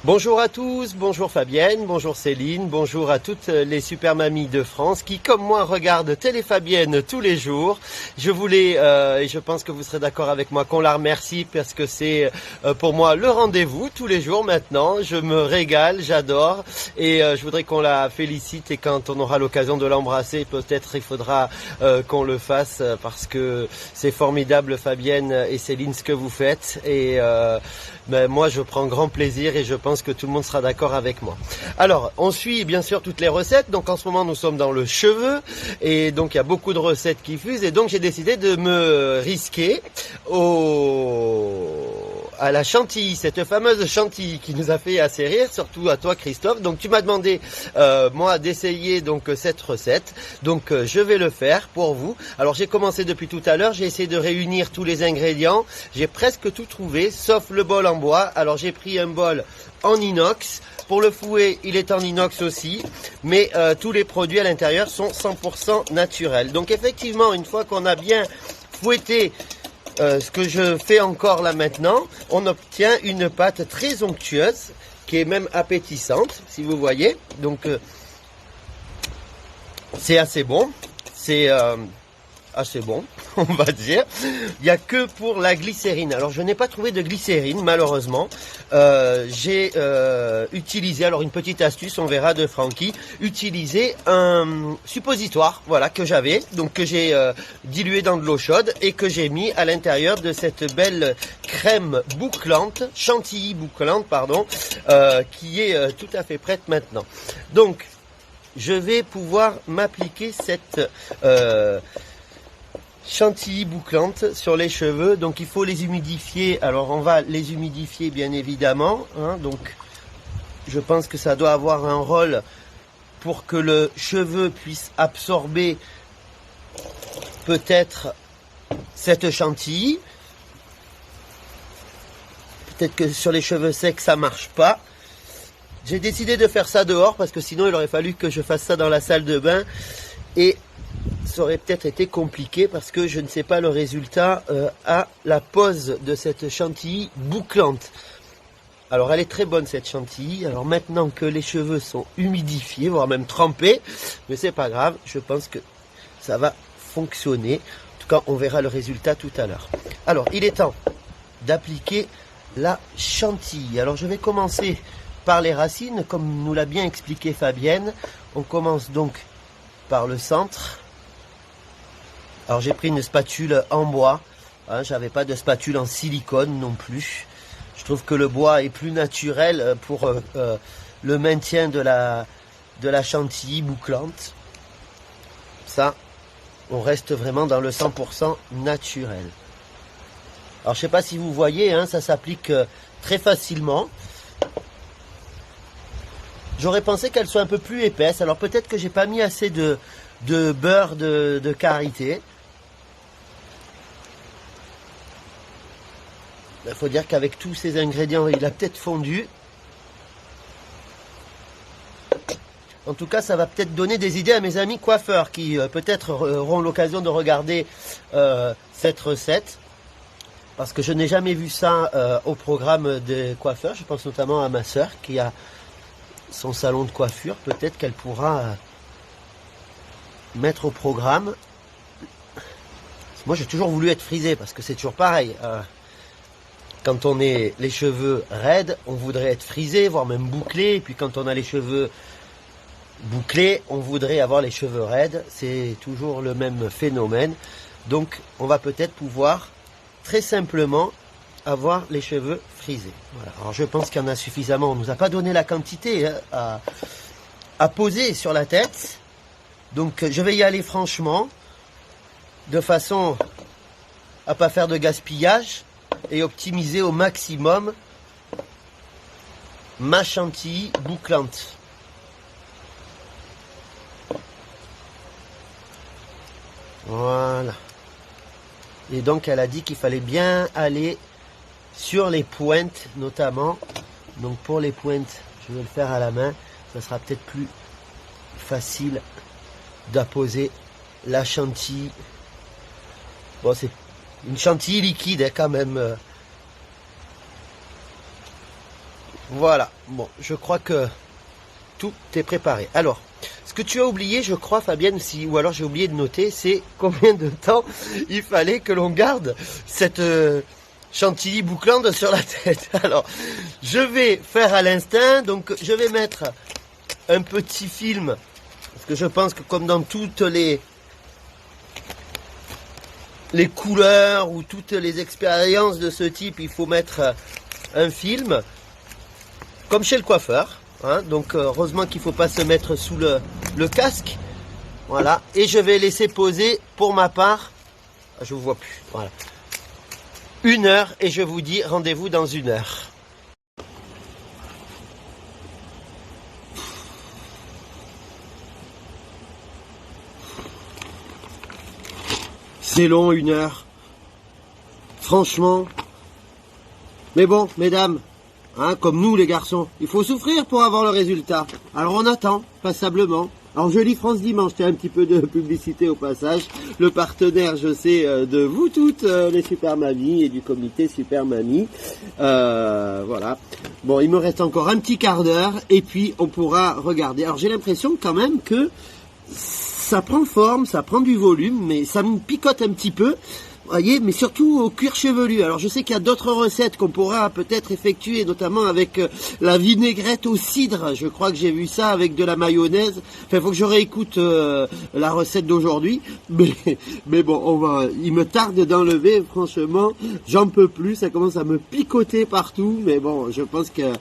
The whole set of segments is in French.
Bonjour à tous, bonjour Fabienne, bonjour Céline, bonjour à toutes les super mamies de France qui, comme moi, regardent Télé Fabienne tous les jours. Je voulais, et je pense que vous serez d'accord avec moi, qu'on la remercie parce que c'est pour moi le rendez-vous tous les jours maintenant. Je me régale, j'adore et je voudrais qu'on la félicite et quand on aura l'occasion de l'embrasser, peut-être il faudra qu'on le fasse parce que c'est formidable Fabienne et Céline ce que vous faites et ben, moi je prends grand plaisir et je pense que tout le monde sera d'accord avec moi. Alors on suit bien sûr toutes les recettes, donc en ce moment nous sommes dans le cheveu et donc il y a beaucoup de recettes qui fusent et donc j'ai décidé de me risquer à la chantilly, cette fameuse chantilly qui nous a fait assez rire, surtout à toi Christophe. Donc tu m'as demandé moi d'essayer donc cette recette, donc je vais le faire pour vous. Alors j'ai commencé depuis tout à l'heure, j'ai essayé de réunir tous les ingrédients, j'ai presque tout trouvé sauf le bol en bois. Alors j'ai pris un bol en inox, pour le fouet il est en inox aussi, mais tous les produits à l'intérieur sont 100% naturels. Donc effectivement une fois qu'on a bien fouetté ce que je fais encore là maintenant, on obtient une pâte très onctueuse qui est même appétissante si vous voyez. Donc c'est assez bon, c'est assez bon on va dire. Il n'y a que pour la glycérine. Alors je n'ai pas trouvé de glycérine malheureusement. J'ai utilisé, alors une petite astuce on verra de Francky, utiliser un suppositoire voilà que j'avais, donc que j'ai dilué dans de l'eau chaude et que j'ai mis à l'intérieur de cette belle crème bouclante, chantilly bouclante pardon, qui est tout à fait prête maintenant. Donc je vais pouvoir m'appliquer cette chantilly bouclante sur les cheveux. Donc il faut les humidifier. Alors on va les humidifier bien évidemment hein. Donc je pense que ça doit avoir un rôle pour que le cheveu puisse absorber peut-être cette chantilly. Peut-être que sur les cheveux secs ça marche pas. J'ai décidé de faire ça dehors parce que sinon il aurait fallu que je fasse ça dans la salle de bain et ça aurait peut-être été compliqué parce que je ne sais pas le résultat à la pose de cette chantilly bouclante. Alors elle est très bonne cette chantilly. Alors maintenant que les cheveux sont humidifiés, voire même trempés, mais c'est pas grave, je pense que ça va fonctionner. En tout cas, on verra le résultat tout à l'heure. Alors il est temps d'appliquer la chantilly. Alors je vais commencer par les racines, comme nous l'a bien expliqué Fabienne. On commence donc par le centre. Alors j'ai pris une spatule en bois, hein, j'avais pas de spatule en silicone non plus. Je trouve que le bois est plus naturel pour le maintien de la chantilly bouclante. Ça, on reste vraiment dans le 100% naturel. Alors je sais pas si vous voyez, hein, ça s'applique très facilement. J'aurais pensé qu'elle soit un peu plus épaisse, alors peut-être que j'ai pas mis assez de beurre de karité. Il faut dire qu'avec tous ces ingrédients, il a peut-être fondu. En tout cas, ça va peut-être donner des idées à mes amis coiffeurs qui peut-être auront l'occasion de regarder cette recette. Parce que je n'ai jamais vu ça au programme des coiffeurs. Je pense notamment à ma soeur qui a son salon de coiffure. Peut-être qu'elle pourra mettre au programme. Moi, j'ai toujours voulu être frisé parce que c'est toujours pareil. Quand on est les cheveux raides, on voudrait être frisé, voire même bouclé. Et puis quand on a les cheveux bouclés, on voudrait avoir les cheveux raides. C'est toujours le même phénomène. Donc on va peut-être pouvoir très simplement avoir les cheveux frisés. Voilà. Alors je pense qu'il y en a suffisamment. On ne nous a pas donné la quantité hein, à poser sur la tête. Donc je vais y aller franchement, de façon à pas faire de gaspillage et optimiser au maximum ma chantilly bouclante. Voilà. Et donc elle a dit qu'il fallait bien aller sur les pointes notamment. Donc pour les pointes, je vais le faire à la main. Ça sera peut-être plus facile d'apposer la chantilly. Bon, c'est une chantilly liquide hein, quand même. Voilà, bon, je crois que tout est préparé. Alors, ce que tu as oublié, je crois, Fabienne, ou alors j'ai oublié de noter, c'est combien de temps il fallait que l'on garde cette chantilly bouclante sur la tête. Alors, je vais faire à l'instinct, donc je vais mettre un petit film, parce que je pense que comme dans toutes les couleurs ou toutes les expériences de ce type, il faut mettre un film, comme chez le coiffeur. Hein, donc heureusement qu'il ne faut pas se mettre sous le casque. Voilà. Et je vais laisser poser pour ma part. Je vous vois plus. Voilà. 1 heure et je vous dis rendez-vous dans 1 heure. C'est long 1 heure. Franchement. Mais bon, mesdames. Hein, comme nous les garçons, il faut souffrir pour avoir le résultat. Alors on attend, passablement. Alors je lis France Dimanche, tiens un petit peu de publicité au passage. Le partenaire, je sais, de vous toutes, les Super Mamies et du comité Super Mamie. Voilà. Bon, il me reste encore un petit quart d'heure et puis on pourra regarder. Alors j'ai l'impression quand même que ça prend forme, ça prend du volume, mais ça me picote un petit peu. Voyez, mais surtout au cuir chevelu. Alors je sais qu'il y a d'autres recettes qu'on pourra peut-être effectuer, notamment avec la vinaigrette au cidre. Je crois que j'ai vu ça avec de la mayonnaise. Enfin, il faut que je réécoute la recette d'aujourd'hui. Mais bon, il me tarde d'enlever, franchement, j'en peux plus. Ça commence à me picoter partout. Mais bon, je pense que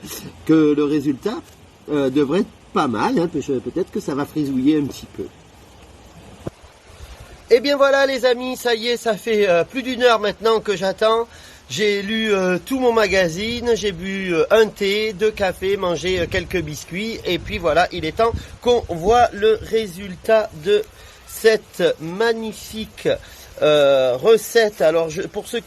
le résultat devrait être pas mal. Hein. Peut-être que ça va frisouiller un petit peu. Et bien voilà les amis, ça y est, ça fait plus d'1 heure maintenant que j'attends. J'ai lu tout mon magazine, j'ai bu un thé, 2 cafés, mangé quelques biscuits. Et puis voilà, il est temps qu'on voit le résultat de cette magnifique recette. Alors pour ceux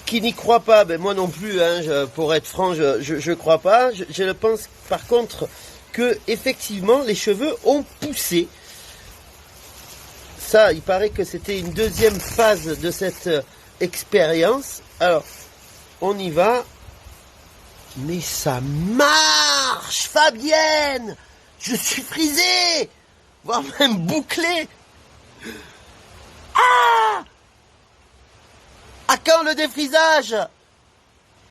qui n'y croient pas, ben moi non plus, hein, pour être franc, je crois pas. Je pense par contre que effectivement les cheveux ont poussé. Ça, il paraît que c'était une deuxième phase de cette expérience. Alors, on y va. Mais ça marche, Fabienne! Je suis frisé! Voire même bouclé! Ah! À quand le défrisage?